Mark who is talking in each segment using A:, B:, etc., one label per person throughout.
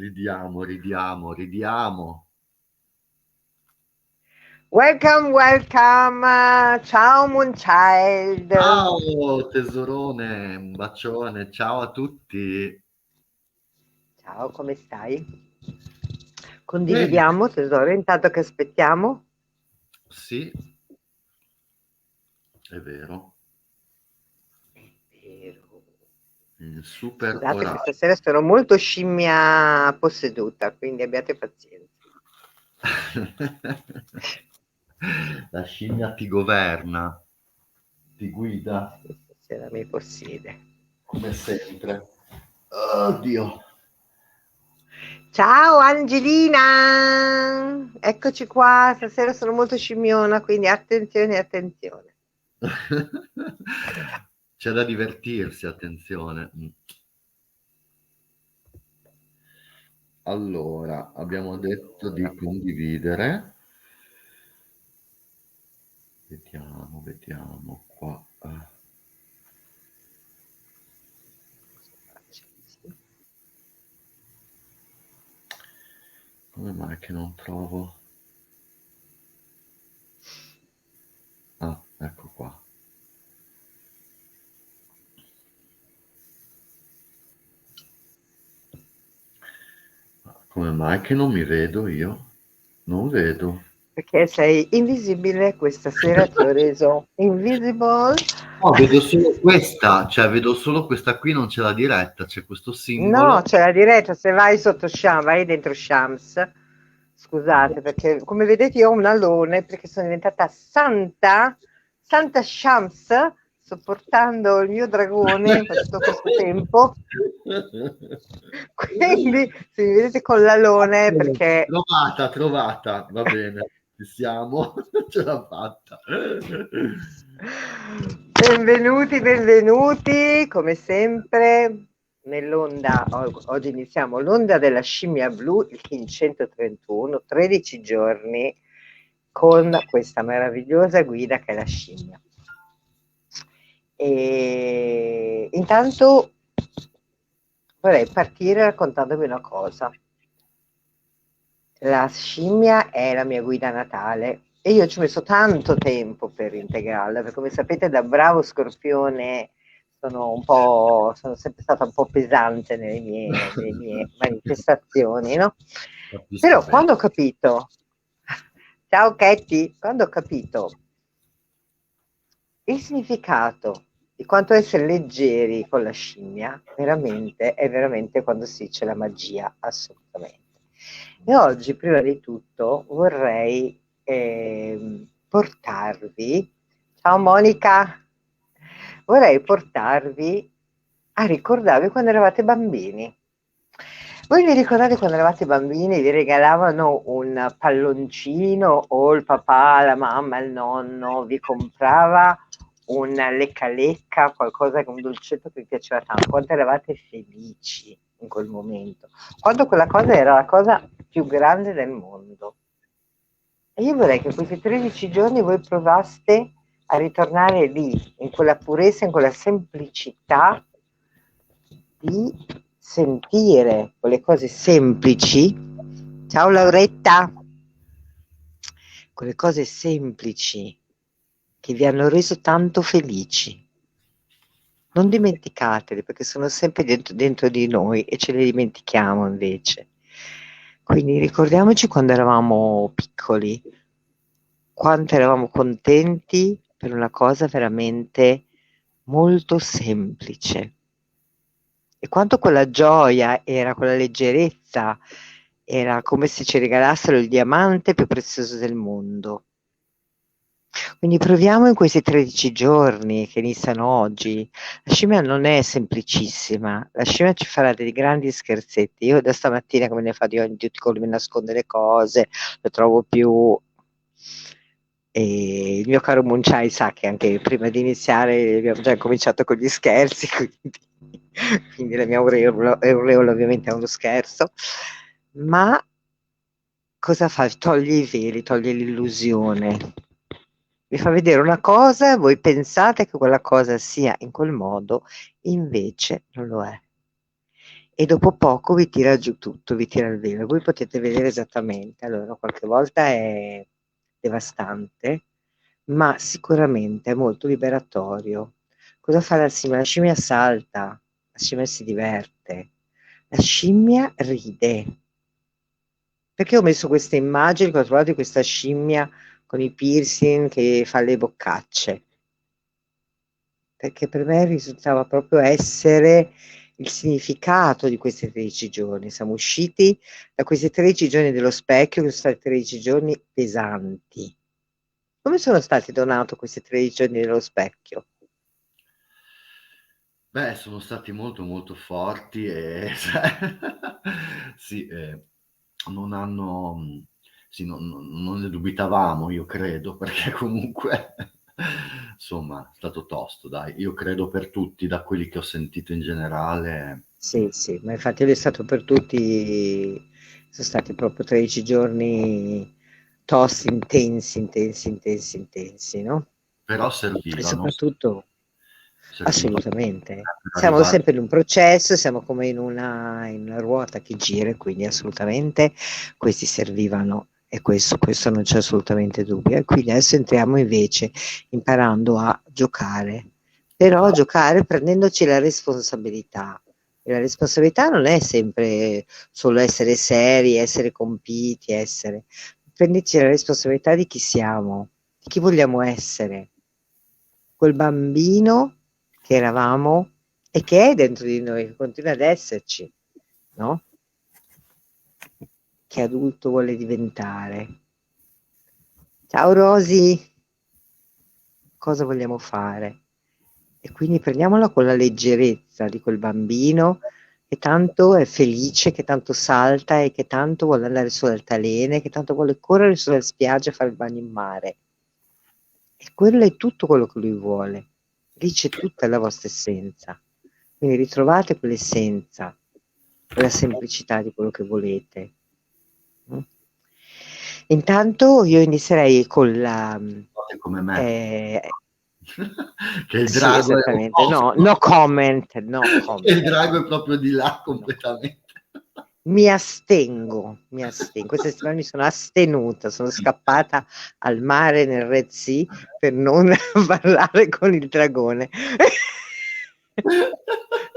A: Ridiamo, ridiamo, ridiamo.
B: Welcome, welcome. Ciao Moonchild.
A: Ciao tesorone, un bacione, ciao a tutti.
B: Ciao, come stai?
A: Bene,
B: Condividiamo, tesoro, intanto che aspettiamo.
A: sì, è vero,
B: È vero.
A: in super
B: Scusate, questa
A: orario.
B: sera sono molto scimmia posseduta, quindi abbiate pazienza.
A: La scimmia ti governa, ti guida,
B: Sì, stasera mi possiede.
A: come sempre. Oddio.
B: Ciao Angelina! Eccoci qua, stasera sono molto scimmiona, quindi attenzione, attenzione.
A: C'è da divertirsi, attenzione. Allora, abbiamo detto di condividere. Vediamo, vediamo qua. Come mai che non trovo? Ah, ecco qua. Come mai che non mi vedo io? Non vedo.
B: Perché sei invisibile, questa sera ti ho reso invisible.
A: No, vedo solo questa, cioè vedo solo questa qui, non c'è la diretta, c'è questo
B: No,
A: simbolo.
B: c'è la diretta, se vai sotto Shams, vai dentro Shams, scusate, perché come vedete io ho un alone, perché sono diventata Santa Shams, sopportando il mio dragone per tutto questo tempo. Quindi se mi vedete con l'alone, perché
A: Trovata, trovata, va bene, ci siamo, ce l'ha fatta.
B: benvenuti, benvenuti, come sempre nell'onda, oggi iniziamo l'onda della scimmia blu, il King 131, 13 giorni con questa meravigliosa guida che è la scimmia. E intanto vorrei partire raccontandovi una cosa. La scimmia è la mia guida natale e io ci ho messo tanto tempo per integrarla, perché come sapete da bravo scorpione sono sempre stata un po' pesante nelle mie manifestazioni, no?
A: Capisco
B: Però
A: bene.
B: quando ho capito, ciao Katie, quando ho capito il significato di quanto essere leggeri con la scimmia, veramente, è veramente quando si dice la magia, assolutamente. E oggi, prima di tutto, vorrei portarvi, ciao Monica, vorrei portarvi a ricordarvi quando eravate bambini. Voi vi ricordate quando eravate bambini vi regalavano un palloncino o il papà, la mamma, il nonno vi comprava un lecca lecca, qualcosa che un dolcetto che vi piaceva tanto, quanto eravate felici in quel momento, quando quella cosa era la cosa più grande del mondo. E io vorrei che questi 13 giorni voi provaste a ritornare lì, in quella purezza, in quella semplicità di sentire quelle cose semplici. Ciao Lauretta, quelle cose semplici che vi hanno reso tanto felici. Non dimenticatele perché sono sempre dentro di noi e ce le dimentichiamo invece. Quindi ricordiamoci quando eravamo piccoli, quanto eravamo contenti per una cosa veramente molto semplice. E quanto quella gioia era, quella leggerezza, era come se ci regalassero il diamante più prezioso del mondo. Quindi proviamo in questi 13 giorni che iniziano oggi. La scimmia non è semplicissima, la scimmia ci farà dei grandi scherzetti. Io da stamattina, come ne fa di ogni tutti come nasconde le cose, lo trovo più. E il mio caro Moonchai sa che anche prima di iniziare abbiamo già cominciato con gli scherzi, quindi la mia aureola ovviamente è uno scherzo, ma cosa fa? Toglie i veli, toglie l'illusione, vi fa vedere una cosa, voi pensate che quella cosa sia in quel modo, invece non lo è. e dopo poco vi tira giù tutto, vi tira il velo. Voi potete vedere esattamente, allora qualche volta è devastante, ma sicuramente è molto liberatorio. Cosa fa la scimmia? La scimmia salta, la scimmia si diverte, la scimmia ride. Perché ho messo queste immagini che ho trovato di questa scimmia con i piercing che fa le boccacce? Perché per me risultava proprio essere il significato di questi 13 giorni. Siamo usciti da questi 13 giorni dello specchio, che sono stati 13 giorni pesanti. Come sono stati, Donato, questi 13 giorni dello specchio?
A: Beh, sono stati molto molto forti e sì, non hanno sì, non ne dubitavamo, io credo, perché comunque insomma è stato tosto, dai. Io credo per tutti, da quelli che ho sentito in generale.
B: Sì, sì, ma infatti è stato per tutti, sono stati proprio 13 giorni tosti, intensi, intensi, intensi, intensi, no?
A: Però
B: E
A: servivano,
B: soprattutto,
A: servivano
B: assolutamente,
A: per
B: siamo
A: arrivare.
B: sempre in un processo, siamo come in una ruota che gira, e quindi assolutamente questi servivano e questo non c'è assolutamente dubbio. E quindi adesso entriamo invece imparando a giocare, però
A: Esatto.
B: giocare prendendoci la responsabilità. E la responsabilità non è sempre solo essere seri, essere compiti, essere... Prendici la responsabilità di chi siamo, di chi vogliamo essere. Quel bambino che eravamo e che è dentro di noi, che continua ad esserci, no? Che adulto vuole diventare. Ciao Rosy, cosa vogliamo fare? E quindi prendiamola con la leggerezza di quel bambino che tanto è felice, che tanto salta e che tanto vuole andare sulle altalene, che tanto vuole correre sulla spiaggia e fare il bagno in mare. E quello è tutto quello che lui vuole. Lì c'è tutta la vostra essenza. Quindi ritrovate quell'essenza, quella semplicità di quello che volete. Mm? Intanto io inizierei con la...
A: Fate come me.
B: eh,
A: Che il
B: sì,
A: drago è
B: esattamente. No,
A: opposto.
B: no comment, no
A: Che il
B: comment.
A: drago è proprio di là
B: No.
A: completamente.
B: Mi astengo, mi astengo. Questa settimana mi sono astenuta, sono scappata al mare nel Red Sea per non parlare con il dragone.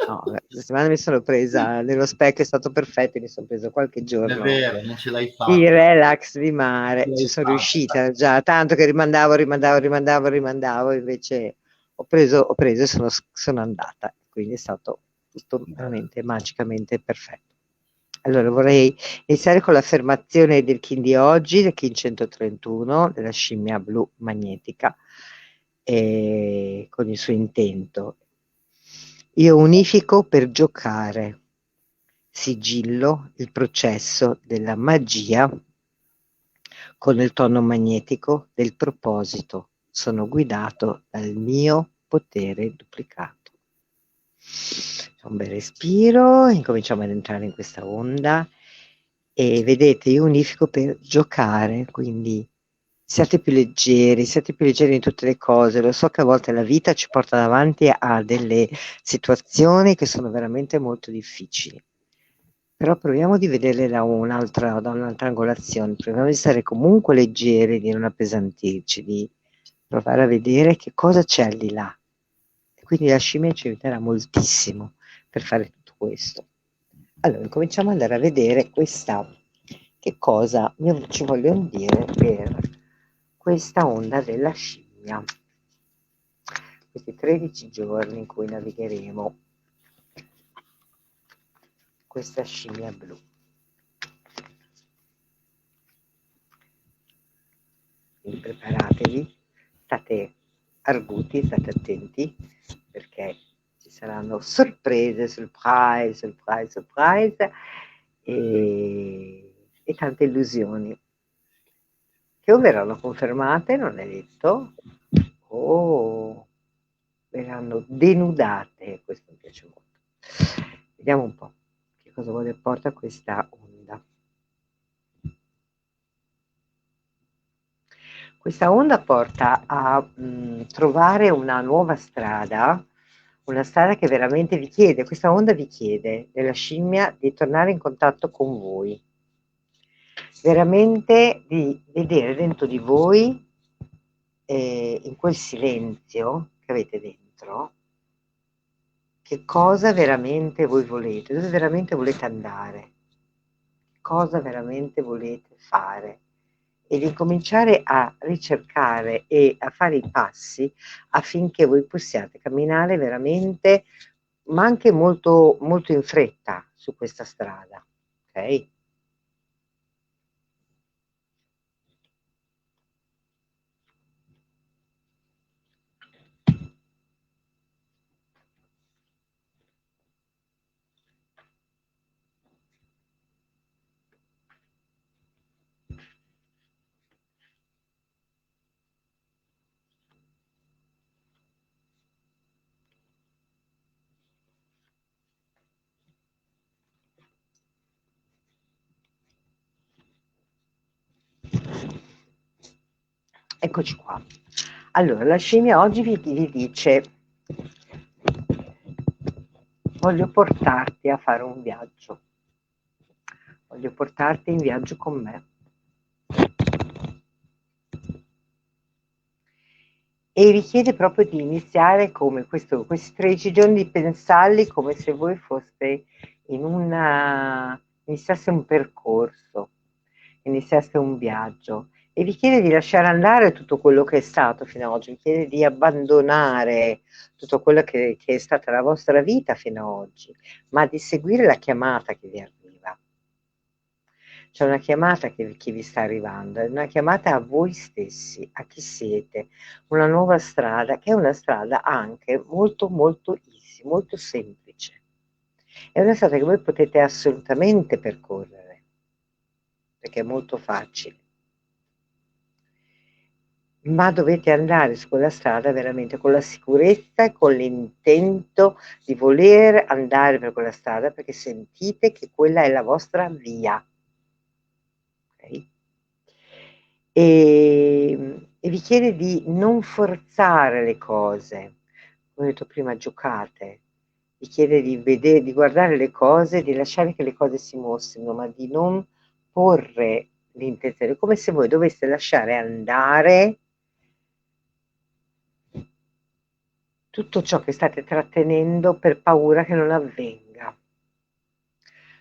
B: No, questa settimana mi sono presa nello specchio, è stato perfetto, mi sono presa qualche
A: È
B: giorno
A: vero, non ce l'hai
B: di
A: fatta.
B: relax di
A: Non ce
B: mare. Ci
A: l'hai
B: sono
A: fatta.
B: riuscita già, tanto che rimandavo, invece ho preso e sono andata. Quindi è stato tutto
A: Bello.
B: veramente magicamente perfetto. Allora vorrei iniziare con l'affermazione del Kin di oggi, del Kin 131, della scimmia blu magnetica, con il suo intento. Io unifico per giocare, sigillo il processo della magia con il tono magnetico del proposito. Sono guidato dal mio potere duplicato. Un bel respiro, incominciamo ad entrare in questa onda e vedete, io unifico per giocare, quindi siate più leggeri in tutte le cose. Lo so che a volte la vita ci porta davanti a delle situazioni che sono veramente molto difficili, però proviamo di vederle da un'altra angolazione, proviamo di stare comunque leggeri, di non appesantirci, di provare a vedere che cosa c'è al di là. E quindi la scimmia ci aiuterà moltissimo per fare tutto questo. Allora, cominciamo ad andare a vedere che cosa ci vogliono dire per questa onda della scimmia. Questi 13 giorni in cui navigheremo questa scimmia blu. Quindi preparatevi, state arguti, state attenti, perché ci saranno sorprese, surprise, surprise, surprise e tante illusioni che o verranno confermate, non è detto, o verranno denudate. Questo mi piace molto. Vediamo un po' che cosa vuole porta questa onda. Questa onda porta a trovare una nuova strada, una strada che veramente vi chiede, questa onda vi chiede della scimmia di tornare in contatto con voi, veramente di vedere dentro di voi, in quel silenzio che avete dentro, che cosa veramente voi volete, dove veramente volete andare, cosa veramente volete fare e di cominciare a ricercare e a fare i passi affinché voi possiate camminare veramente, ma anche molto, molto in fretta su questa strada, ok? Eccoci qua. Allora, la scimmia oggi vi dice: voglio portarti a fare un viaggio, voglio portarti in viaggio con me. E vi chiede proprio di iniziare come questi 13 giorni, di pensarli come se voi foste iniziasse un percorso, iniziasse un viaggio, e vi chiede di lasciare andare tutto quello che è stato fino ad oggi, vi chiede di abbandonare tutto quello che è stata la vostra vita fino ad oggi, ma di seguire la chiamata che vi arriva. C'è una chiamata che vi sta arrivando, è una chiamata a voi stessi, a chi siete, una nuova strada, che è una strada anche molto, molto easy, molto semplice. È una strada che voi potete assolutamente percorrere, perché è molto facile. Ma dovete andare su quella strada veramente con la sicurezza e con l'intento di voler andare per quella strada, perché sentite che quella è la vostra via. Okay? E vi chiede di non forzare le cose. Come ho detto prima, giocate. Vi chiede di guardare le cose, di lasciare che le cose si mostrino, ma di non porre l'intenzione, come se voi doveste lasciare andare tutto ciò che state trattenendo per paura che non avvenga.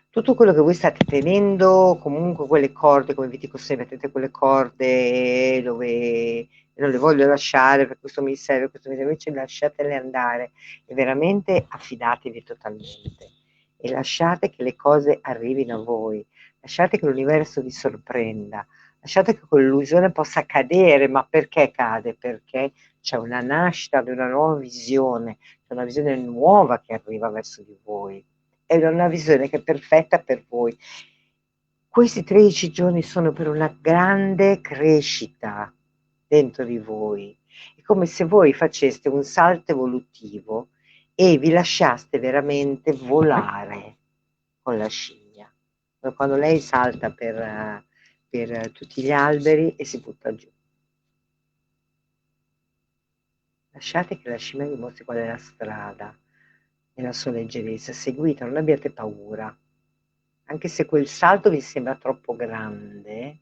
B: Tutto quello che voi state tenendo, comunque quelle corde, come vi dico sempre, tenete quelle corde dove non le voglio lasciare, per questo mi serve, invece lasciatele andare e veramente affidatevi totalmente e lasciate che le cose arrivino a voi, lasciate che l'universo vi sorprenda, lasciate che quell'illusione possa cadere, ma perché cade? Perché c'è una nascita di una nuova visione, c'è una visione nuova che arriva verso di voi. È una visione che è perfetta per voi. Questi 13 giorni sono per una grande crescita dentro di voi. È come se voi faceste un salto evolutivo e vi lasciaste veramente volare con la scimmia. Quando lei salta per tutti gli alberi e si butta giù. Lasciate che la scimmia vi mostri qual è la strada nella sua leggerezza, seguita, non abbiate paura. Anche se quel salto vi sembra troppo grande,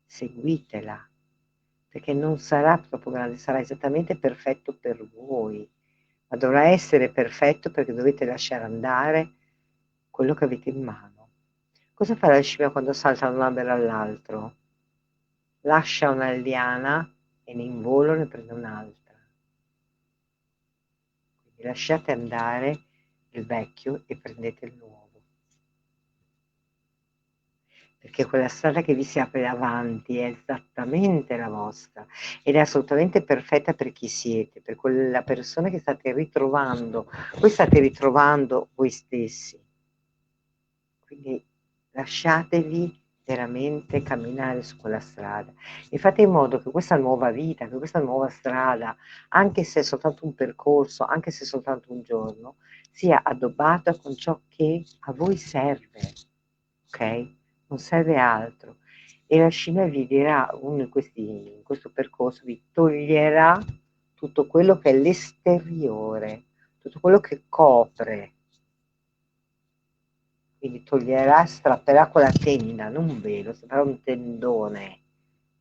B: seguitela, perché non sarà troppo grande, sarà esattamente perfetto per voi, ma dovrà essere perfetto perché dovete lasciare andare quello che avete in mano. Cosa fa la scimmia quando salta da un albero all'altro? Lascia una liana e in volo ne prende un'altra. Quindi lasciate andare il vecchio e prendete il nuovo. Perché quella strada che vi si apre davanti è esattamente la vostra ed è assolutamente perfetta per chi siete, per quella persona che state ritrovando. Voi state ritrovando voi stessi. Quindi lasciatevi veramente camminare su quella strada e fate in modo che questa nuova vita, che questa nuova strada, anche se è soltanto un percorso, anche se è soltanto un giorno, sia addobbata con ciò che a voi serve, ok? Non serve altro. E la scimmia vi dirà, in questo percorso vi toglierà tutto quello che è l'esteriore, tutto quello che copre, quindi toglierà, strapperà quella tenda, non un velo, sarà un tendone,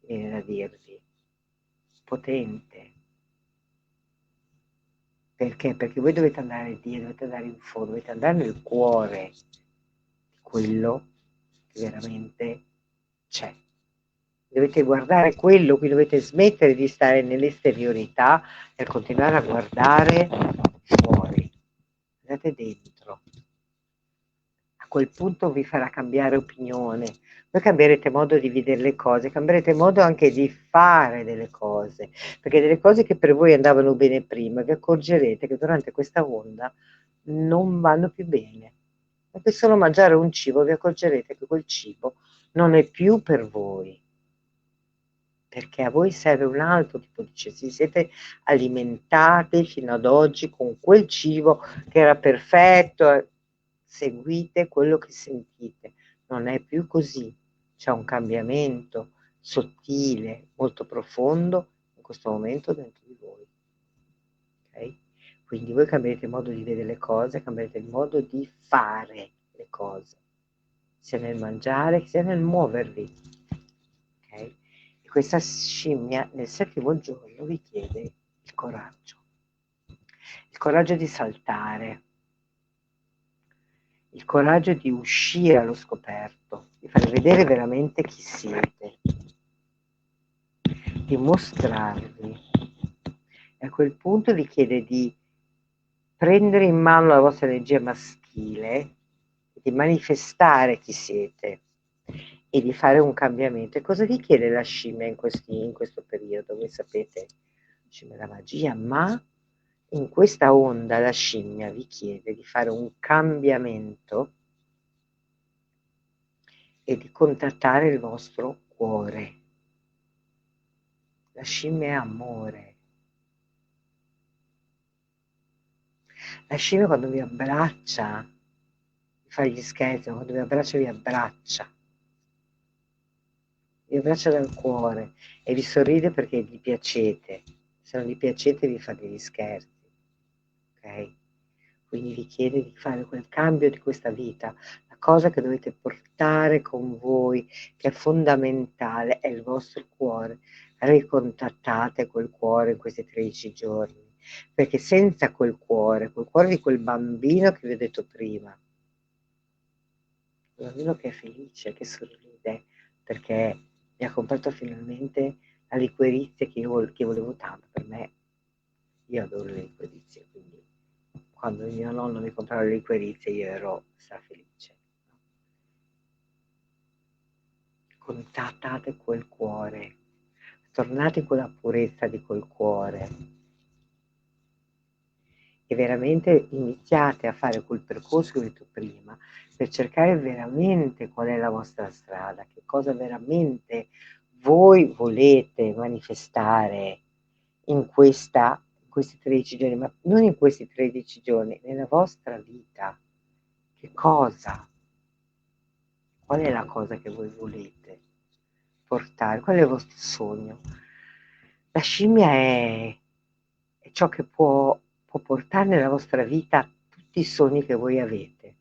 B: viene da dirvi, potente. Perché? Perché voi dovete andare via, dovete andare in fondo, dovete andare nel cuore di quello che veramente c'è. Dovete guardare quello, quindi dovete smettere di stare nell'esteriorità e continuare a guardare fuori. Andate dentro. A quel punto vi farà cambiare opinione. Voi cambierete modo di vedere le cose, cambierete modo anche di fare delle cose, perché delle cose che per voi andavano bene prima, vi accorgerete che durante questa onda non vanno più bene. Anche solo mangiare un cibo, vi accorgerete che quel cibo non è più per voi, perché a voi serve un altro tipo di cibo. Si siete alimentati fino ad oggi con quel cibo che era perfetto, seguite quello che sentite, non è più così, c'è un cambiamento sottile, molto profondo in questo momento dentro di voi. Okay? Quindi voi cambierete il modo di vedere le cose, cambierete il modo di fare le cose, sia nel mangiare sia nel muovervi. Okay? E questa scimmia nel 7° giorno vi chiede il coraggio di saltare, il coraggio di uscire allo scoperto, di far vedere veramente chi siete, di mostrarvi. E a quel punto vi chiede di prendere in mano la vostra energia maschile, di manifestare chi siete e di fare un cambiamento. E cosa vi chiede la scimmia in questo periodo? Voi sapete, scimmia della magia, ma in questa onda la scimmia vi chiede di fare un cambiamento e di contattare il vostro cuore. La scimmia è amore. La scimmia quando vi abbraccia, vi fa gli scherzi, quando vi abbraccia vi abbraccia dal cuore e vi sorride perché gli piacete. Se non gli piacete vi fa degli scherzi, ok? Quindi vi chiede di fare quel cambio di questa vita. La cosa che dovete portare con voi, che è fondamentale, è il vostro cuore. Ricontattate quel cuore in questi 13 giorni, perché senza quel cuore di quel bambino che vi ho detto prima, un bambino che è felice, che sorride, perché mi ha comprato finalmente la liquirizia che volevo tanto. Per me, io adoro le liquirizie, quindi quando mio nonno mi comprava le liquirizie io ero strafelice. Contattate quel cuore, tornate in quella purezza di quel cuore e veramente iniziate a fare quel percorso che ho detto prima, per cercare veramente qual è la vostra strada, che cosa veramente voi volete manifestare in questi 13 giorni, ma non in questi 13 giorni, nella vostra vita. Che cosa? Qual è la cosa che voi volete portare? Qual è il vostro sogno? La scimmia è ciò che può portare nella vostra vita tutti i sogni che voi avete.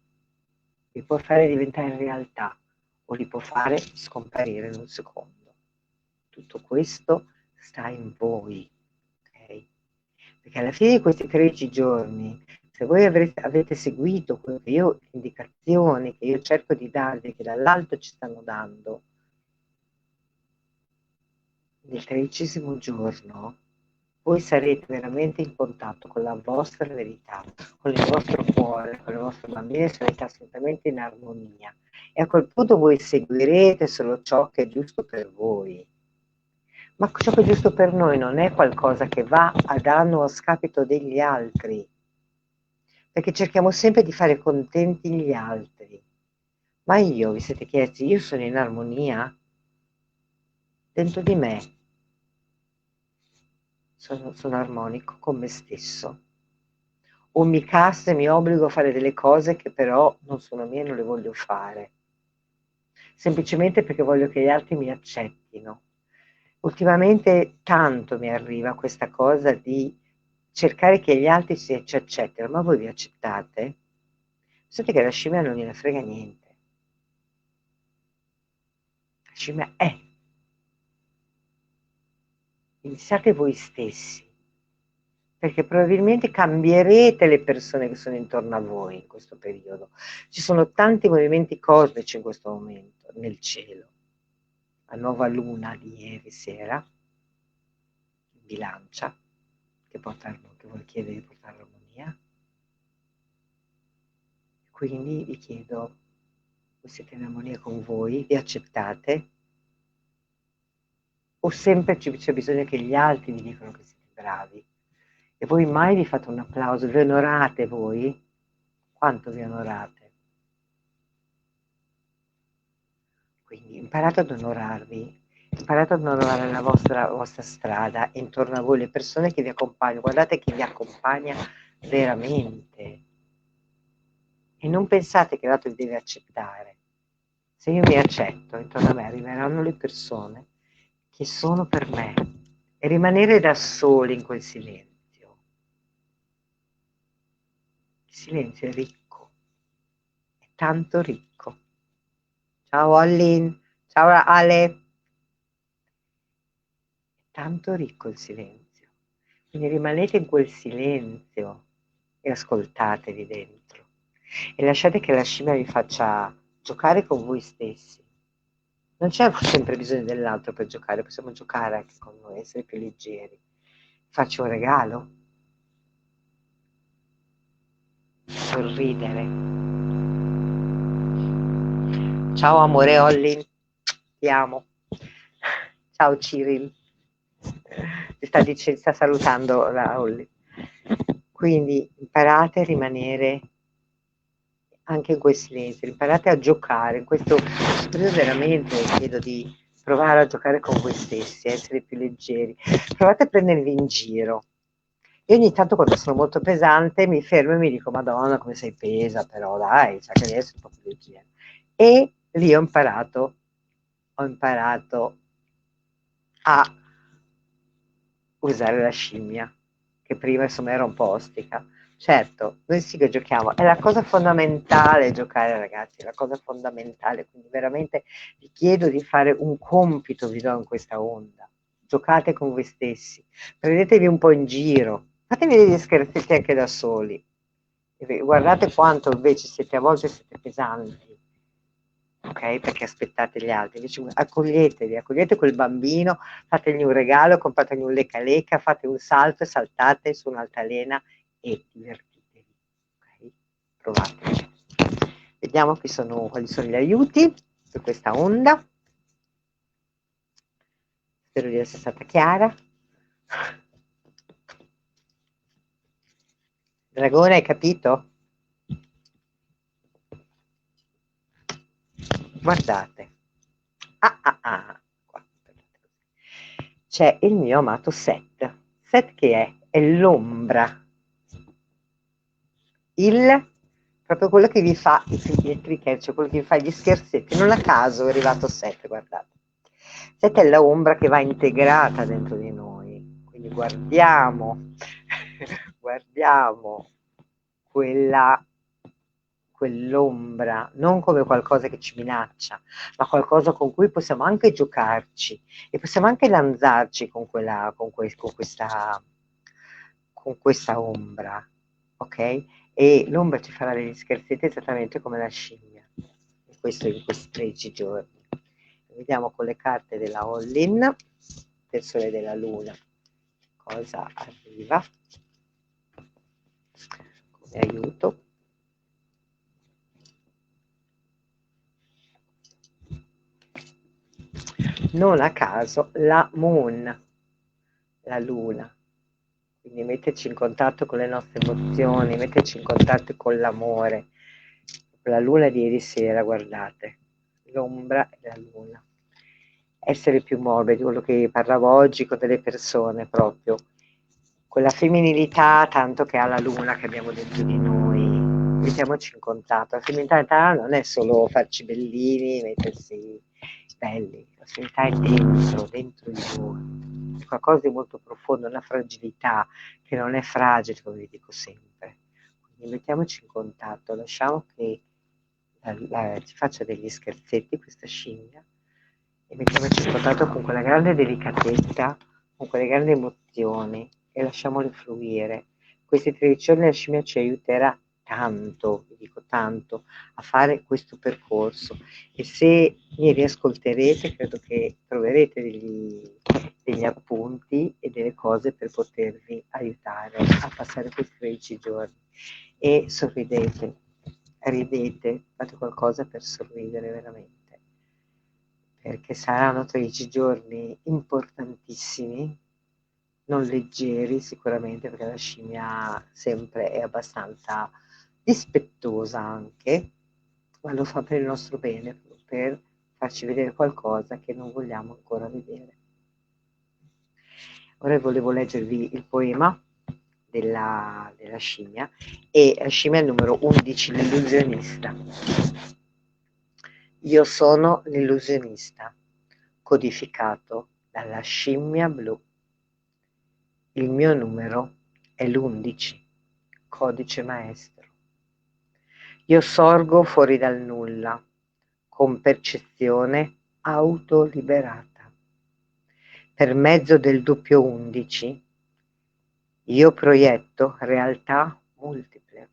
B: Li può fare diventare realtà o li può fare scomparire in un secondo. Tutto questo sta in voi, ok? Perché alla fine di questi 13 giorni, se voi avete seguito le indicazioni che io cerco di darvi, che dall'alto ci stanno dando, nel 13° giorno voi sarete veramente in contatto con la vostra verità, con il vostro cuore, con le vostre bambine, sarete assolutamente in armonia. E a quel punto voi seguirete solo ciò che è giusto per voi. Ma ciò che è giusto per noi non è qualcosa che va a danno o a scapito degli altri, perché cerchiamo sempre di fare contenti gli altri. Ma io, vi siete chiesti, io sono in armonia dentro di me? Sono armonico con me stesso? O mi castro e mi obbligo a fare delle cose che però non sono mie e non le voglio fare, semplicemente perché voglio che gli altri mi accettino? Ultimamente tanto mi arriva questa cosa di cercare che gli altri ci accettino, ma voi vi accettate? Sapete che la scimmia non gliene frega niente. La scimmia è. Quindi siate voi stessi, perché probabilmente cambierete le persone che sono intorno a voi in questo periodo. Ci sono tanti movimenti cosmici in questo momento, nel cielo. La nuova luna di ieri sera, in Bilancia, che vuol chiedere di portare l'armonia. Quindi vi chiedo, voi siete in armonia con voi, vi accettate? O sempre c'è bisogno che gli altri vi dicano che siete bravi? E voi mai vi fate un applauso? Vi onorate voi? Quanto vi onorate? Quindi imparate ad onorarvi, imparate ad onorare la vostra strada, e intorno a voi le persone che vi accompagnano. Guardate chi vi accompagna veramente. E non pensate che l'altro vi deve accettare. Se io mi accetto, intorno a me arriveranno le persone che sono per me. E rimanere da soli in quel silenzio. Il silenzio è ricco, è tanto ricco. Ciao Allin, ciao Ale. È tanto ricco il silenzio. Quindi rimanete in quel silenzio e ascoltatevi dentro. E lasciate che la scimmia vi faccia giocare con voi stessi. Non c'è sempre bisogno dell'altro per giocare, possiamo giocare anche con noi, essere più leggeri. Faccio un regalo. Sorridere. Ciao amore Ollin, ti amo. Ciao Cyril. Sta salutando la Ollin. Quindi imparate a rimanere anche in quei silenzio, imparate a giocare. In questo periodo veramente chiedo di provare a giocare con voi stessi, a essere più leggeri. Provate a prendervi in giro. Io ogni tanto quando sono molto pesante mi fermo e mi dico Madonna come sei pesa, però dai, sa che adesso è un po' più leggera. E lì ho imparato a usare la scimmia, che prima insomma era un po' ostica. Certo, noi sì che giochiamo, è la cosa fondamentale giocare ragazzi, è la cosa fondamentale, quindi veramente vi chiedo di fare un compito, vi do in questa onda, giocate con voi stessi, prendetevi un po' in giro, fatevi degli scherzetti anche da soli, e guardate quanto invece a volte siete pesanti, ok? Perché aspettate gli altri, invece accoglietevi, accogliete quel bambino, fategli un regalo, comprategli un lecca lecca, fate un salto e saltate su un'altalena e divertitevi, ok? Provate. Vediamo quali sono gli aiuti per questa onda. Spero di essere stata chiara. Dragone, hai capito? Guardate. Qua. C'è il mio amato Set. Set che è? È l'ombra. Proprio quello che vi fa i trick, cioè quello che vi fa gli scherzetti. Non a caso è arrivato Set, guardate. Set è l'ombra che va integrata dentro di noi. Quindi guardiamo quell'ombra non come qualcosa che ci minaccia, ma qualcosa con cui possiamo anche giocarci e possiamo anche lanzarci con questa ombra, ok? E l'ombra ci farà degli scherzetti esattamente come la scimmia, e questo in questi 13 giorni. Vediamo con le carte della All-in del Sole e della Luna cosa arriva come aiuto. Non a caso la Moon, la Luna, quindi metterci in contatto con le nostre emozioni, metterci in contatto con l'amore. La Luna di ieri sera, guardate, l'ombra e la Luna. Essere più morbidi, quello che parlavo oggi con delle persone proprio, quella femminilità tanto che ha la Luna che abbiamo dentro di noi, mettiamoci in contatto. La femminilità non è solo farci bellini, mettersi belli, la femminilità è dentro di voi. qualcosa di molto profondo, una fragilità che non è fragile, come vi dico sempre. Quindi mettiamoci in contatto, lasciamo che ci faccia degli scherzetti questa scimmia e mettiamoci in contatto con quella grande delicatezza, con quelle grandi emozioni e lasciamole fluire. Questi 13 giorni la scimmia ci aiuterà tanto, vi dico tanto, a fare questo percorso e se mi riascolterete credo che troverete degli appunti e delle cose per potervi aiutare a passare questi 13 giorni e sorridete, ridete, fate qualcosa per sorridere veramente, perché saranno 13 giorni importantissimi, non leggeri sicuramente, perché la scimmia sempre è abbastanza dispettosa anche, ma lo fa per il nostro bene, per farci vedere qualcosa che non vogliamo ancora vedere. Ora volevo leggervi il poema della scimmia, e la scimmia è il numero 11, l'illusionista. Io sono l'illusionista, codificato dalla scimmia blu. Il mio numero è l'11, codice maestro. Io sorgo fuori dal nulla, con percezione autoliberata. Per mezzo del doppio 11, io proietto realtà multiple,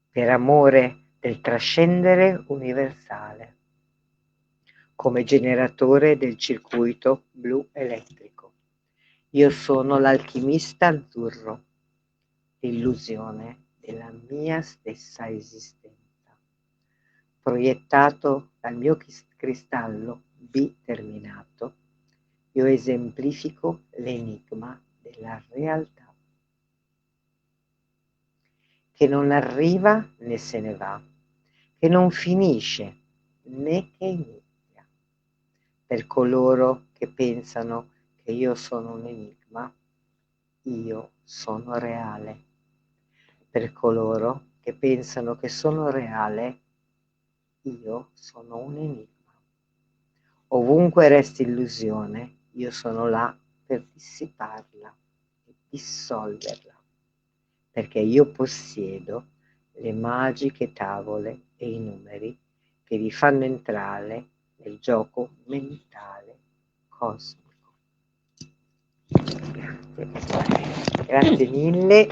B: per amore del trascendere universale, come generatore del circuito blu elettrico. Io sono l'alchimista azzurro, l'illusione della mia stessa esistenza, proiettato dal mio cristallo B terminato. Io esemplifico l'enigma della realtà, che non arriva né se ne va, che non finisce né che inizia. Per coloro che pensano che io sono un enigma, io sono reale. Per coloro che pensano che sono reale, io sono un enigma. Ovunque resti illusione, io sono là per dissiparla e dissolverla, perché io possiedo le magiche tavole e i numeri che vi fanno entrare nel gioco mentale cosmico. Grazie mille.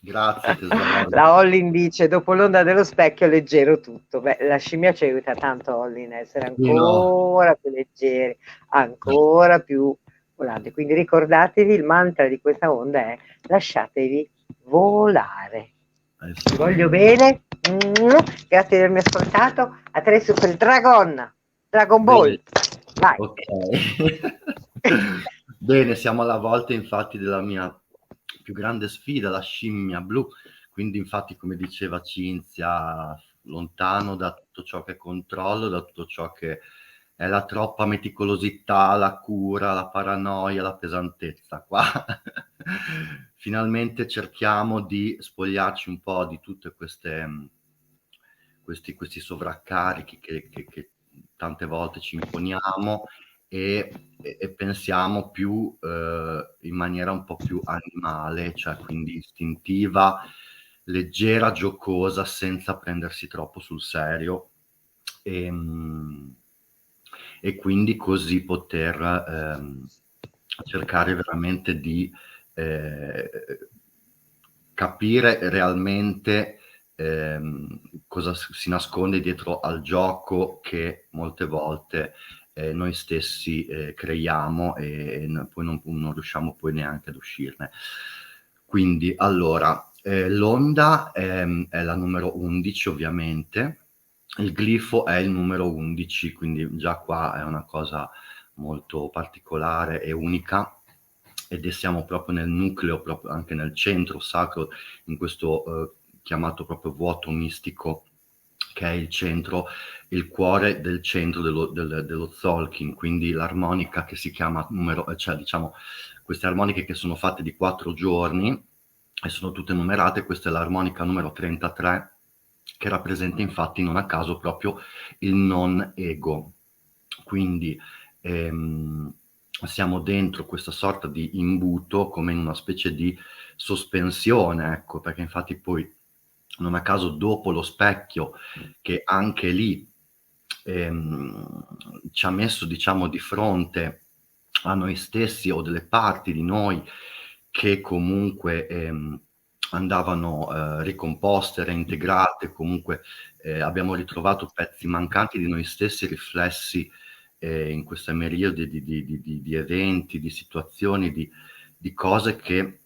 A: Grazie tesoro.
B: La Hollin dice: dopo l'onda dello specchio leggero tutto. Beh, la scimmia ci aiuta tanto, Hollin, a essere ancora più leggeri, ancora più volanti. Quindi ricordatevi, il mantra di questa onda è: lasciatevi volare. Vi voglio bene, grazie di avermi ascoltato. A te Super Dragon Ball. Vai.
A: Ok. Bene, siamo alla volta infatti della mia più grande sfida, la scimmia blu. Quindi infatti, come diceva Cinzia, lontano da tutto ciò che è controllo, da tutto ciò che è la troppa meticolosità, la cura, la paranoia, la pesantezza. Qua finalmente cerchiamo di spogliarci un po' di tutte questi sovraccarichi che tante volte ci imponiamo e pensiamo più in maniera un po' più animale, cioè quindi istintiva, leggera, giocosa, senza prendersi troppo sul serio, e quindi così poter cercare veramente di capire realmente cosa si nasconde dietro al gioco che molte volte noi stessi creiamo e poi non riusciamo poi neanche ad uscirne. Quindi allora, l'onda è la numero 11 ovviamente, il glifo è il numero 11, quindi già qua è una cosa molto particolare e unica, ed siamo proprio nel nucleo, proprio anche nel centro sacro, in questo chiamato proprio vuoto mistico, che è il centro, il cuore del centro dello Tzolk'in, quindi l'armonica che si chiama cioè diciamo queste armoniche che sono fatte di 4 giorni e sono tutte numerate. Questa è l'armonica numero 33, che rappresenta infatti non a caso proprio il non ego. Quindi siamo dentro questa sorta di imbuto, come in una specie di sospensione, ecco, perché infatti poi non a caso dopo lo specchio, che anche lì ci ha messo, diciamo, di fronte a noi stessi o delle parti di noi che comunque andavano ricomposte, reintegrate, comunque abbiamo ritrovato pezzi mancanti di noi stessi riflessi in questa miriade di eventi, di situazioni, di cose che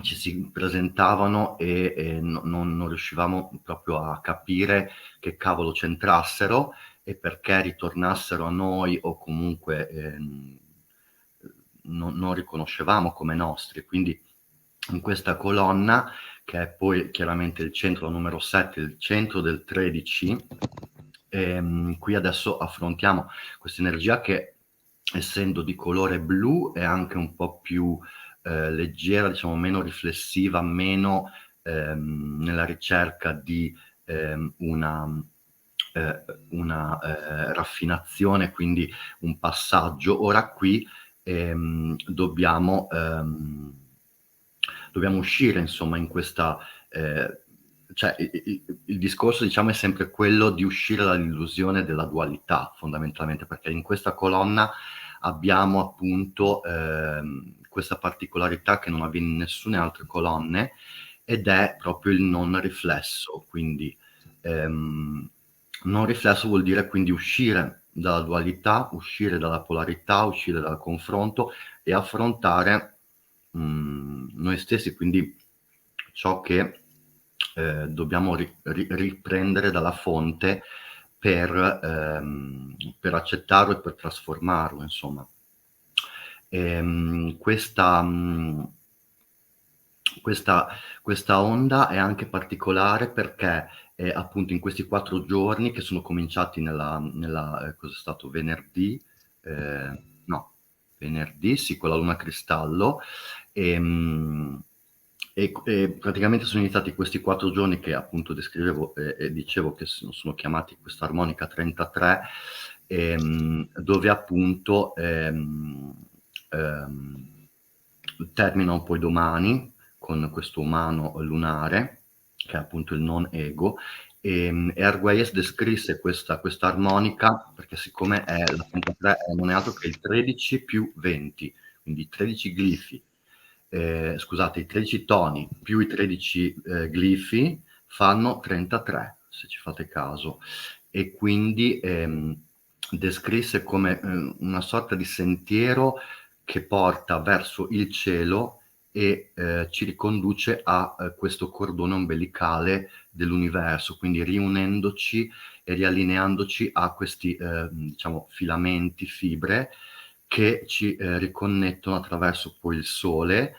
A: ci si presentavano e non riuscivamo proprio a capire che cavolo c'entrassero e perché ritornassero a noi o comunque non riconoscevamo come nostri. Quindi in questa colonna, che è poi chiaramente il centro numero 7, il centro del 13, qui adesso affrontiamo questa energia che, essendo di colore blu, è anche un po' più leggera, diciamo meno riflessiva, meno nella ricerca di una raffinazione, quindi un passaggio. Ora qui dobbiamo uscire, insomma, in questa cioè il discorso, diciamo, è sempre quello di uscire dall'illusione della dualità, fondamentalmente, perché in questa colonna abbiamo appunto questa particolarità che non avviene in nessune altre colonne, ed è proprio il non riflesso. Quindi non riflesso vuol dire quindi uscire dalla dualità, uscire dalla polarità, uscire dal confronto e affrontare noi stessi, quindi ciò che dobbiamo riprendere dalla fonte per accettarlo e per trasformarlo, insomma. Questa onda è anche particolare perché appunto in questi 4 giorni che sono cominciati nella cos'è stato, venerdì? No, venerdì, sì, con la luna cristallo, e praticamente sono iniziati questi 4 giorni che appunto descrivevo e dicevo che sono chiamati questa armonica 33, dove appunto terminano poi domani con questo umano lunare, che è appunto il non ego, e Arguelles descrisse questa armonica, perché siccome è la 33 non è altro che il 13 più 20, quindi 13 glifi, scusate, i 13 toni più i 13 glifi fanno 33, se ci fate caso, e quindi descrisse come una sorta di sentiero che porta verso il cielo e ci riconduce a questo cordone ombelicale dell'universo, quindi riunendoci e riallineandoci a questi diciamo filamenti, fibre che ci riconnettono attraverso poi il Sole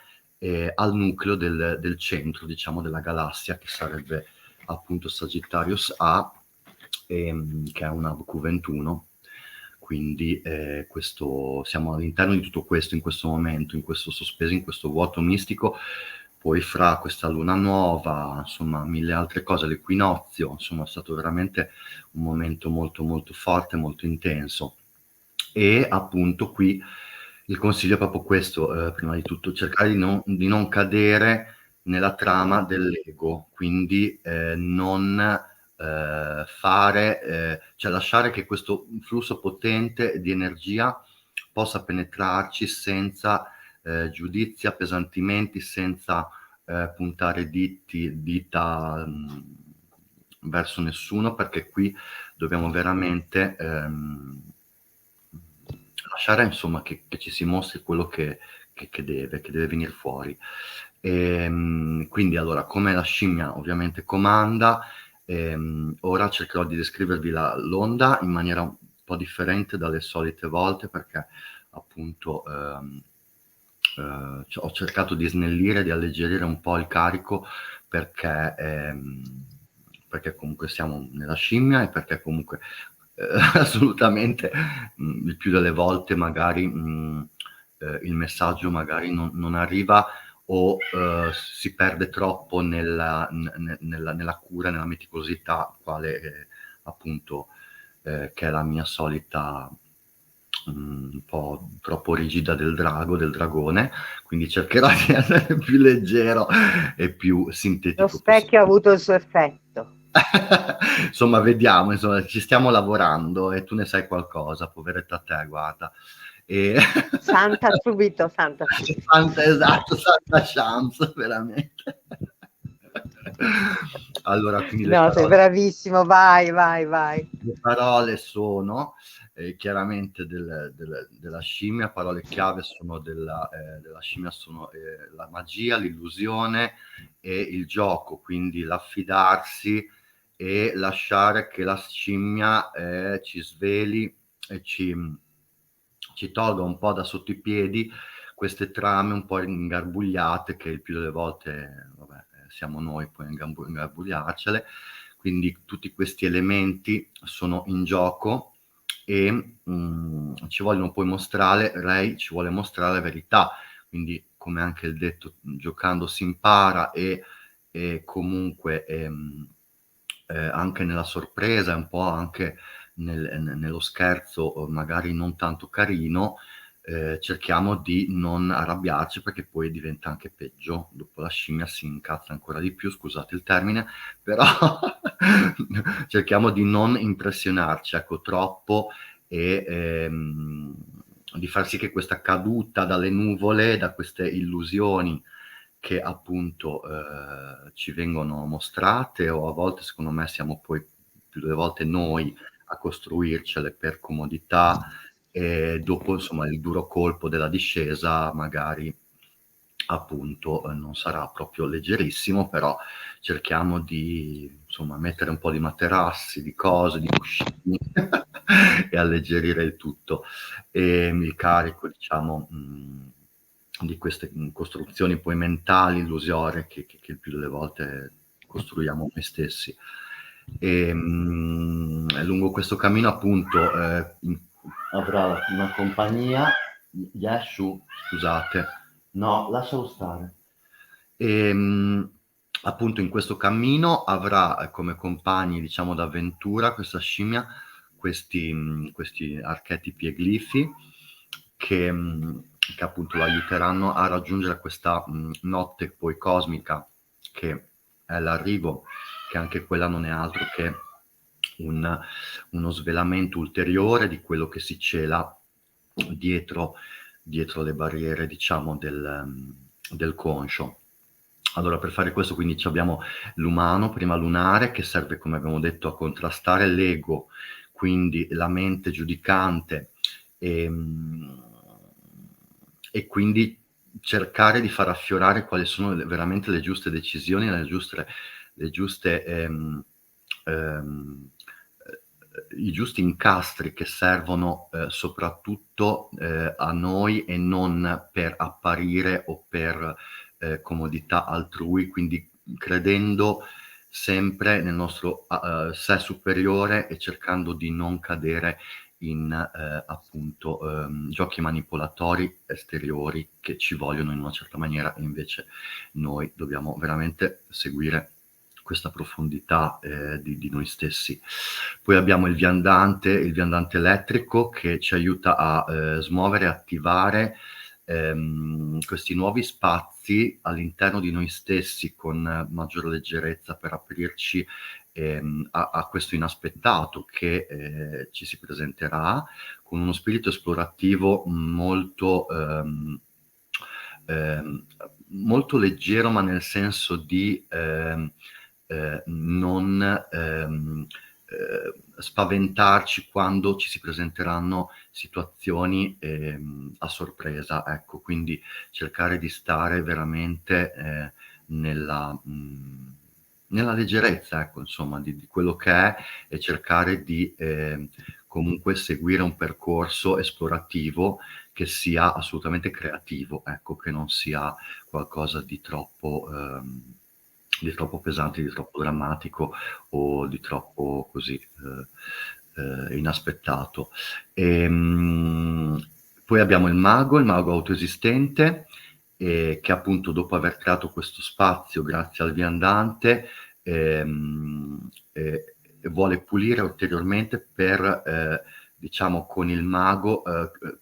A: al nucleo del centro, diciamo, della galassia, che sarebbe appunto Sagittarius A, che è una VQ21. Quindi siamo all'interno di tutto questo in questo momento, in questo sospeso, in questo vuoto mistico. Poi fra questa luna nuova, insomma, mille altre cose, l'equinozio, insomma, è stato veramente un momento molto molto forte, molto intenso. E appunto qui il consiglio è proprio questo, prima di tutto, cercare di non cadere nella trama dell'ego, quindi non cioè lasciare che questo flusso potente di energia possa penetrarci senza giudizi, appesantimenti, senza puntare dita verso nessuno, perché qui dobbiamo veramente lasciare, insomma, che ci si mostri quello che deve venire fuori. Quindi allora, come la scimmia ovviamente comanda, ora cercherò di descrivervi l'onda in maniera un po' differente dalle solite volte, perché appunto ho cercato di snellire, di alleggerire un po' il carico, perché comunque siamo nella scimmia e perché comunque assolutamente il più delle volte magari il messaggio magari non arriva o si perde troppo nella cura, nella meticolosità, quale appunto che è la mia solita un po' troppo rigida del dragone, quindi cercherò di essere più leggero e più
B: Lo
A: sintetico
B: specchio ha
A: possibile.
B: avuto il suo effetto.
A: Insomma, vediamo, insomma, ci stiamo lavorando e tu ne sai qualcosa, poveretta te, guarda. E
B: Santa subito, santa subito.
A: Santa, esatto, Santa Shams, veramente. Allora, quindi
B: No, sei bravissimo, vai, vai, vai.
A: le parole sono chiaramente della scimmia, parole chiave sono della scimmia sono la magia, l'illusione e il gioco, quindi l'affidarsi e lasciare che la scimmia ci sveli e ci tolga un po' da sotto i piedi queste trame un po' ingarbugliate che il più delle volte, vabbè, siamo noi poi a ingarbugliarcele. Quindi tutti questi elementi sono in gioco e ci vogliono poi mostrare, lei ci vuole mostrare la verità, quindi come anche il detto, giocando si impara e comunque anche nella sorpresa, un po' anche nello scherzo magari non tanto carino, cerchiamo di non arrabbiarci perché poi diventa anche peggio. Dopo la scimmia si incazza ancora di più, scusate il termine, però cerchiamo di non impressionarci, ecco, troppo e di far sì che questa caduta dalle nuvole, da queste illusioni che appunto ci vengono mostrate o a volte secondo me siamo poi più delle volte noi a costruircele per comodità e dopo insomma il duro colpo della discesa magari appunto non sarà proprio leggerissimo, però cerchiamo di insomma mettere un po' di materassi, di cose, di cuscini e alleggerire il tutto. E il carico diciamo di queste costruzioni poi mentali, illusorie che il più delle volte costruiamo noi stessi. E lungo questo cammino appunto avrà una compagnia, Yeshu, scusate, no, lascialo stare. Appunto in questo cammino avrà come compagni, diciamo, d'avventura questa scimmia, questi archetipi e glifi che appunto lo aiuteranno a raggiungere questa notte poi cosmica che è l'arrivo, che anche quella non è altro che uno svelamento ulteriore di quello che si cela dietro le barriere, diciamo, del conscio. Allora, per fare questo quindi abbiamo l'umano, prima lunare, che serve, come abbiamo detto, a contrastare l'ego, quindi la mente giudicante e quindi cercare di far affiorare quali sono veramente le giuste decisioni, le giuste i giusti incastri che servono soprattutto a noi e non per apparire o per comodità altrui, quindi credendo sempre nel nostro sé superiore e cercando di non cadere in appunto giochi manipolatori esteriori che ci vogliono in una certa maniera e invece noi dobbiamo veramente seguire questa profondità di noi stessi. Poi abbiamo il viandante elettrico che ci aiuta a smuovere e attivare questi nuovi spazi all'interno di noi stessi con maggior leggerezza per aprirci a questo inaspettato che ci si presenterà con uno spirito esplorativo molto leggero, ma nel senso di non spaventarci quando ci si presenteranno situazioni a sorpresa, ecco, quindi cercare di stare veramente nella leggerezza, ecco, insomma, di quello che è e cercare di comunque seguire un percorso esplorativo che sia assolutamente creativo, ecco, che non sia qualcosa di troppo pesante, di troppo drammatico o di troppo così inaspettato. Poi abbiamo il mago autoesistente, che appunto dopo aver creato questo spazio grazie al viandante vuole pulire ulteriormente per diciamo, con il mago,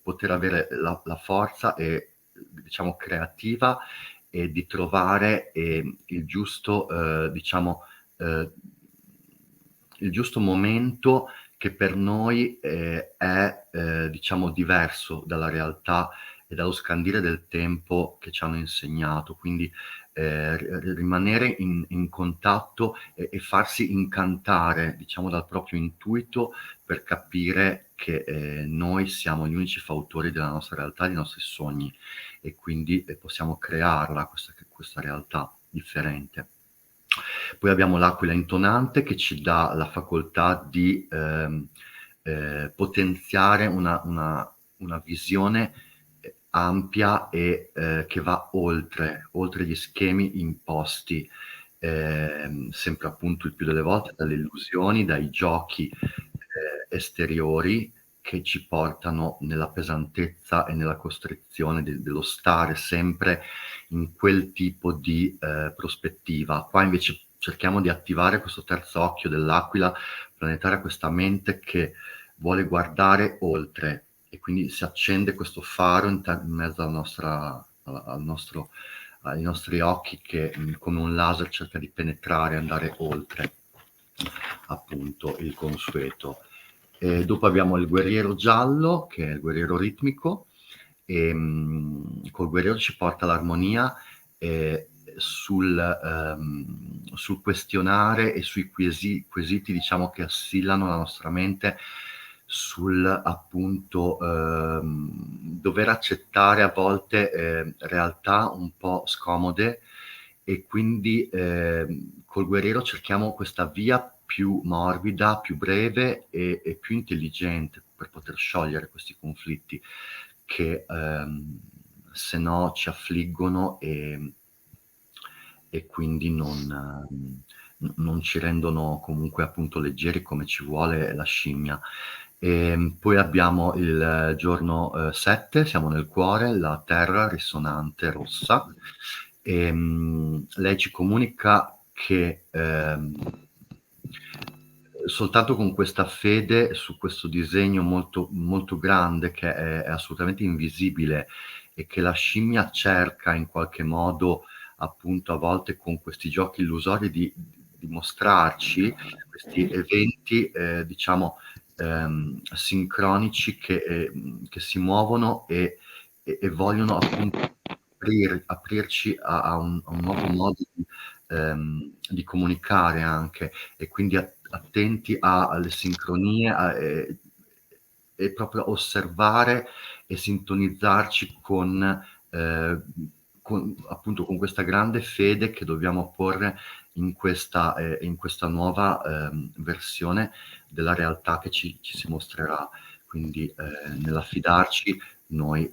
A: poter avere la forza e, diciamo, creativa e di trovare il giusto, diciamo, eh, il giusto momento che per noi è, diciamo, diverso dalla realtà e dallo scandire del tempo che ci hanno insegnato. Quindi rimanere in contatto e farsi incantare, diciamo, dal proprio intuito per capire che noi siamo gli unici fautori della nostra realtà, dei nostri sogni, e quindi possiamo crearla questa realtà differente. Poi abbiamo l'aquila intonante che ci dà la facoltà di potenziare una visione ampia e che va oltre gli schemi imposti, sempre appunto il più delle volte dalle illusioni, dai giochi esteriori che ci portano nella pesantezza e nella costrizione dello stare sempre in quel tipo di prospettiva. Qua invece cerchiamo di attivare questo terzo occhio dell'aquila planetaria, questa mente che vuole guardare oltre, e quindi si accende questo faro in mezzo ai nostri occhi che come un laser cerca di penetrare e andare oltre appunto il consueto. E dopo abbiamo il guerriero giallo, che è il guerriero ritmico, e col guerriero ci porta l'armonia sul questionare e sui quesiti, diciamo, che assillano la nostra mente, sul appunto dover accettare a volte realtà un po' scomode, e quindi col guerriero cerchiamo questa via più morbida, più breve e più intelligente per poter sciogliere questi conflitti che se no ci affliggono e quindi non ci rendono comunque appunto leggeri come ci vuole la scimmia. E poi abbiamo il giorno 7, siamo nel cuore, la terra risonante rossa, e lei ci comunica che soltanto con questa fede su questo disegno molto, molto grande, che è assolutamente invisibile e che la scimmia cerca in qualche modo, appunto, a volte con questi giochi illusori di mostrarci questi eventi, diciamo, sincronici che si muovono e vogliono appunto aprirci a un nuovo modo di comunicare anche, e quindi attenti alle sincronie e proprio osservare e sintonizzarci appunto con questa grande fede che dobbiamo porre in questa nuova versione della realtà che ci si mostrerà. Quindi nell'affidarci noi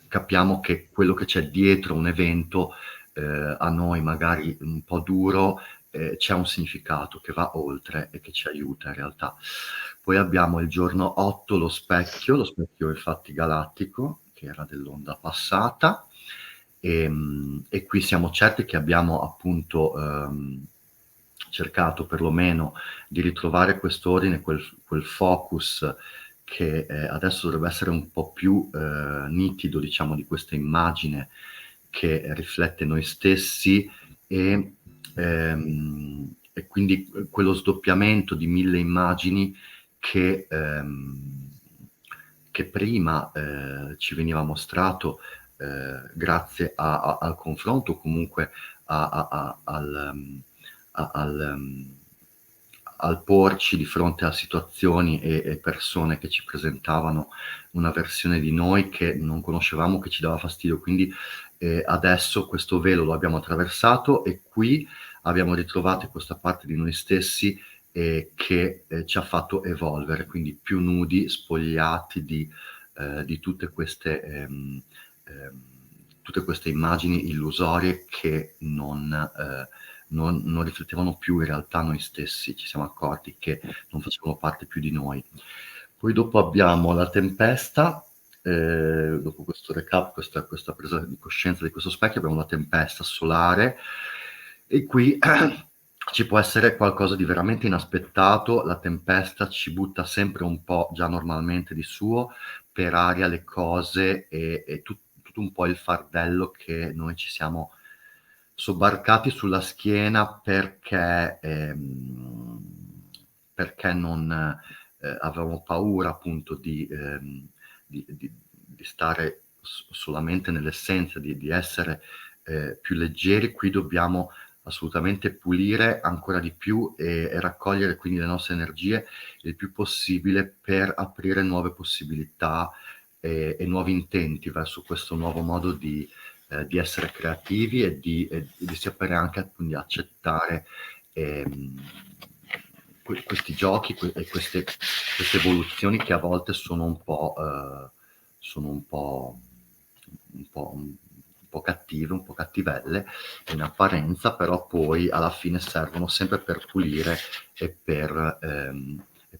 A: capiamo che quello che c'è dietro un evento, a noi magari un po' duro, c'è un significato che va oltre e che ci aiuta in realtà. Poi abbiamo il giorno 8 lo specchio infatti galattico, che era dell'onda passata, e qui siamo certi che abbiamo appunto cercato perlomeno di ritrovare quest'ordine, quel focus che adesso dovrebbe essere un po' più nitido, diciamo, di questa immagine che riflette noi stessi, e quindi quello sdoppiamento di 1000 immagini che prima ci veniva mostrato grazie al confronto, comunque al porci di fronte a situazioni e persone che ci presentavano una versione di noi che non conoscevamo, che ci dava fastidio. Quindi adesso questo velo lo abbiamo attraversato e qui abbiamo ritrovato questa parte di noi stessi che ci ha fatto evolvere, quindi più nudi, spogliati di tutte queste immagini illusorie che non riflettevano più in realtà noi stessi, ci siamo accorti che non facevano parte più di noi. Poi dopo abbiamo la tempesta, dopo questo recap, questa presa di coscienza di questo specchio, abbiamo la tempesta solare, e qui ci può essere qualcosa di veramente inaspettato, la tempesta ci butta sempre un po' già normalmente di suo per aria le cose e tutto un po' il fardello che noi ci siamo sobbarcati sulla schiena perché non avevamo paura appunto di stare solamente nell'essenza, di essere più leggeri. Qui dobbiamo assolutamente pulire ancora di più e raccogliere quindi le nostre energie il più possibile per aprire nuove possibilità e nuovi intenti verso questo nuovo modo di essere creativi e di sapere anche quindi accettare questi giochi e queste evoluzioni che a volte sono un po', un po' cattive, un po' cattivelle in apparenza, però poi alla fine servono sempre per pulire e per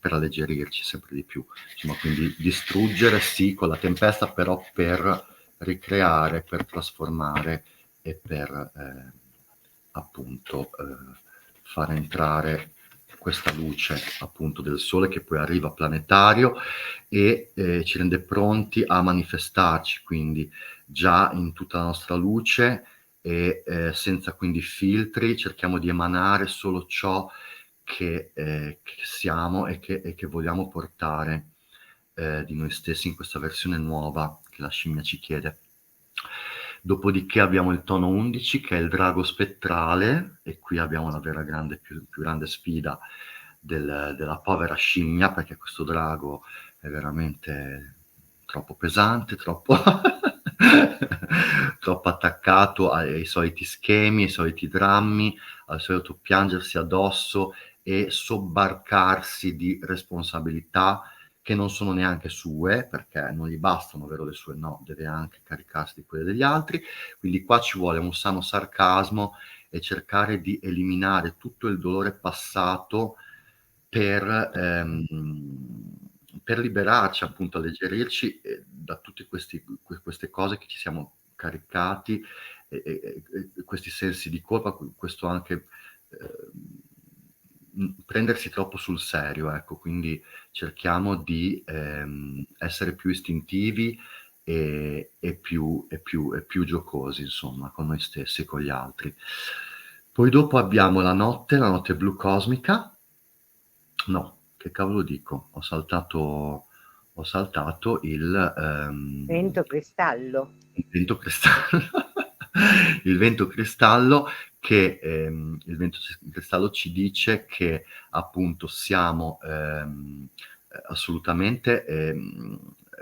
A: alleggerirci sempre di più. Insomma, quindi distruggere sì con la tempesta, però per ricreare, per trasformare e per appunto far entrare questa luce appunto del sole che poi arriva planetario e ci rende pronti a manifestarci, quindi già in tutta la nostra luce e senza quindi filtri cerchiamo di emanare solo ciò che siamo e che vogliamo portare di noi stessi in questa versione nuova che la scimmia ci chiede. Dopodiché abbiamo il tono 11 che è il drago spettrale e qui abbiamo la vera più grande sfida della povera scimmia, perché questo drago è veramente troppo pesante, troppo, troppo attaccato ai soliti schemi, ai soliti drammi, al solito piangersi addosso e sobbarcarsi di responsabilità che non sono neanche sue, perché non gli bastano, vero, le sue, no, deve anche caricarsi di quelle degli altri. Quindi qua ci vuole un sano sarcasmo e cercare di eliminare tutto il dolore passato per, per liberarci, appunto, alleggerirci da tutte queste cose che ci siamo caricati, questi sensi di colpa, questo anche prendersi troppo sul serio, ecco, quindi cerchiamo di essere più istintivi e più giocosi, insomma, con noi stessi e con gli altri. Poi dopo abbiamo la notte blu cosmica. No, che cavolo dico? Ho saltato
B: Vento cristallo.
A: il vento cristallo. Il vento cristallo il vento cristallo ci dice che appunto siamo assolutamente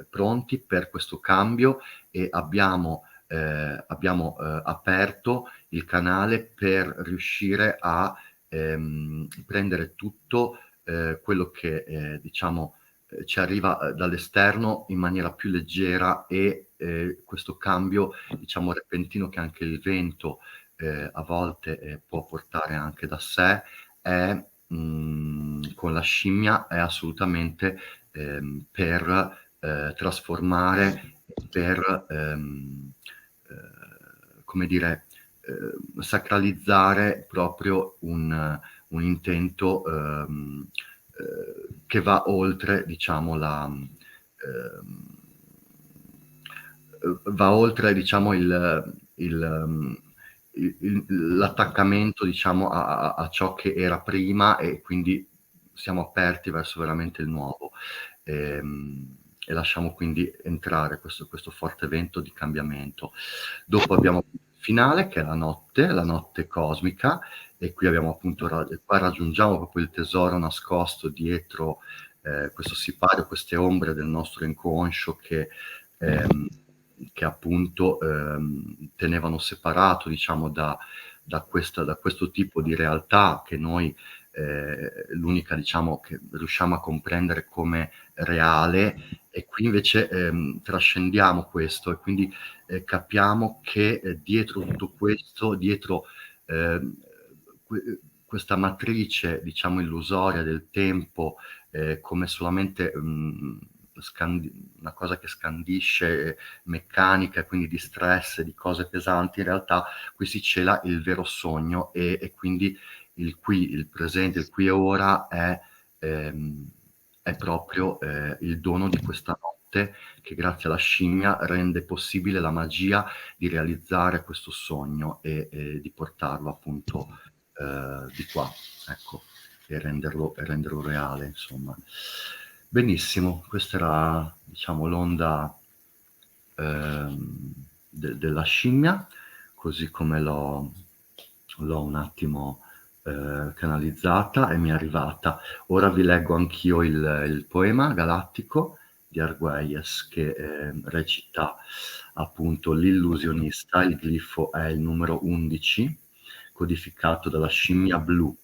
A: pronti per questo cambio e abbiamo aperto il canale per riuscire a prendere tutto quello che diciamo ci arriva dall'esterno in maniera più leggera e questo cambio diciamo repentino che anche il vento a volte può portare anche da sé è con la scimmia è assolutamente per trasformare, per come dire, sacralizzare proprio un intento che va oltre, diciamo, va oltre, diciamo, l'attaccamento, diciamo, a ciò che era prima e quindi siamo aperti verso veramente il nuovo. E lasciamo quindi entrare questo forte vento di cambiamento. Dopo abbiamo il finale che è la notte cosmica e qui abbiamo appunto qua raggiungiamo proprio il tesoro nascosto dietro questo sipario, queste ombre del nostro inconscio che appunto tenevano separato, diciamo, da questo tipo di realtà che noi l'unica, diciamo, che riusciamo a comprendere come reale, e qui invece trascendiamo questo e quindi capiamo che dietro tutto questo, dietro questa matrice, diciamo, illusoria del tempo come solamente una cosa che scandisce, meccanica e quindi di stress, di cose pesanti, in realtà qui si cela il vero sogno e quindi il qui, il presente, il qui e ora è proprio il dono di questa notte che grazie alla scimmia rende possibile la magia di realizzare questo sogno e di portarlo appunto di qua, ecco, e renderlo reale, insomma. Benissimo, questa era, diciamo, l'onda della scimmia, così come l'ho un attimo canalizzata e mi è arrivata. Ora vi leggo anch'io il poema galattico di Argüelles che recita appunto l'illusionista, il glifo è il numero 11, codificato dalla scimmia blu.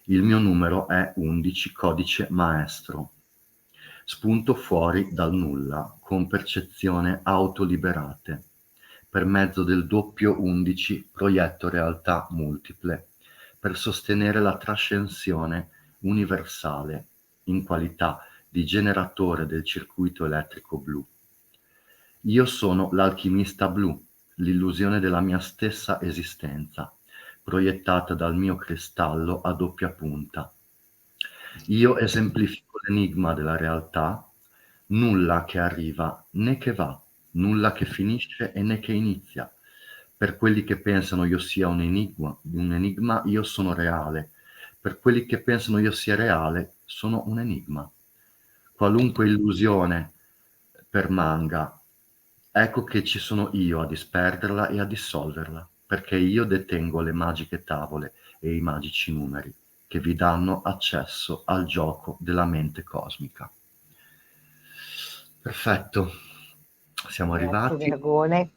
A: Il mio numero è 11, codice maestro. Spunto fuori dal nulla, con percezione autoliberate. Per mezzo del doppio 11 proietto realtà multiple, per sostenere la trascensione universale in qualità di generatore del circuito elettrico blu. Io sono l'alchimista blu, l'illusione della mia stessa esistenza, proiettata dal mio cristallo a doppia punta. Io esemplifico l'enigma della realtà, nulla che arriva né che va, nulla che finisce e né che inizia. Per quelli che pensano io sia un enigma, io sono reale. Per quelli che pensano io sia reale, sono un enigma. Qualunque illusione permanga, ecco che ci sono io a disperderla e a dissolverla, perché io detengo le magiche tavole e i magici numeri che vi danno accesso al gioco della mente cosmica. Perfetto, siamo
B: Grazie
A: arrivati.
B: Dragone.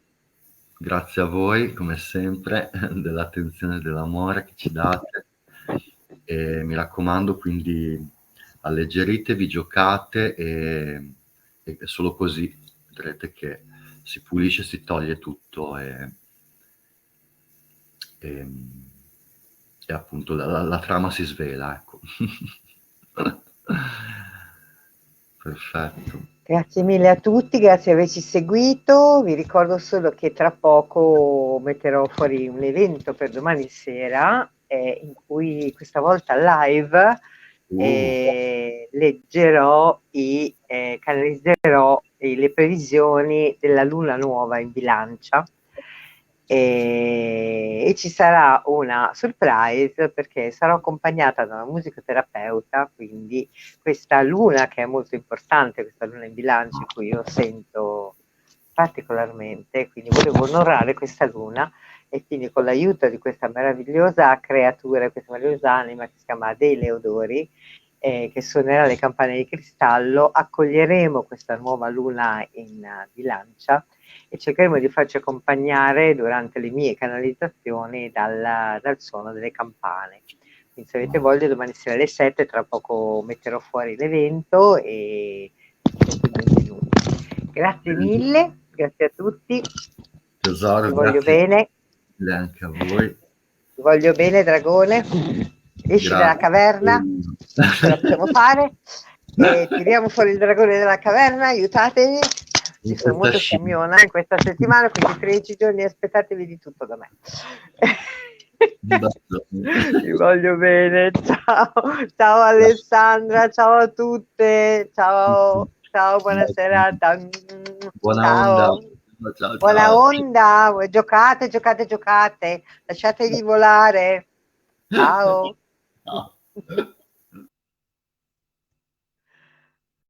A: Grazie a voi, come sempre, dell'attenzione e dell'amore che ci date. E mi raccomando, quindi alleggeritevi, giocate e solo così vedrete che si pulisce, si toglie tutto e appunto la trama si svela, ecco. Perfetto.
B: Grazie mille a tutti, grazie di averci seguito. Vi ricordo solo che tra poco metterò fuori un evento per domani sera in cui questa volta live leggerò canalizzerò le previsioni della luna nuova in Bilancia. E ci sarà una surprise perché sarò accompagnata da una musicoterapeuta, quindi questa luna che è molto importante, questa luna in bilancio in cui io sento particolarmente, quindi volevo onorare questa luna e quindi con l'aiuto di questa meravigliosa creatura, questa meravigliosa anima che si chiama Adele Odori, che suonerà le campane di cristallo, accoglieremo questa nuova luna in bilancia e cercheremo di farci accompagnare durante le mie canalizzazioni dal suono delle campane. Quindi se avete voglia domani sera alle 7 tra poco metterò fuori l'evento e benvenuti. Grazie mille, grazie a tutti.
A: Tesoro,
B: ti voglio bene.
A: Anche a voi.
B: Ti voglio bene, Dragone. Esci dalla caverna, ce la possiamo fare. Tiriamo fuori il dragone dalla caverna, aiutatemi. Ci sono molto scimmiona in questa settimana, quindi 13 giorni aspettatevi di tutto da me. Ti voglio bene, ciao Alessandra, ciao a tutte, ciao, buona serata.
A: Buona onda.
B: Ciao. Buona onda, giocate, lasciatevi volare. Ciao.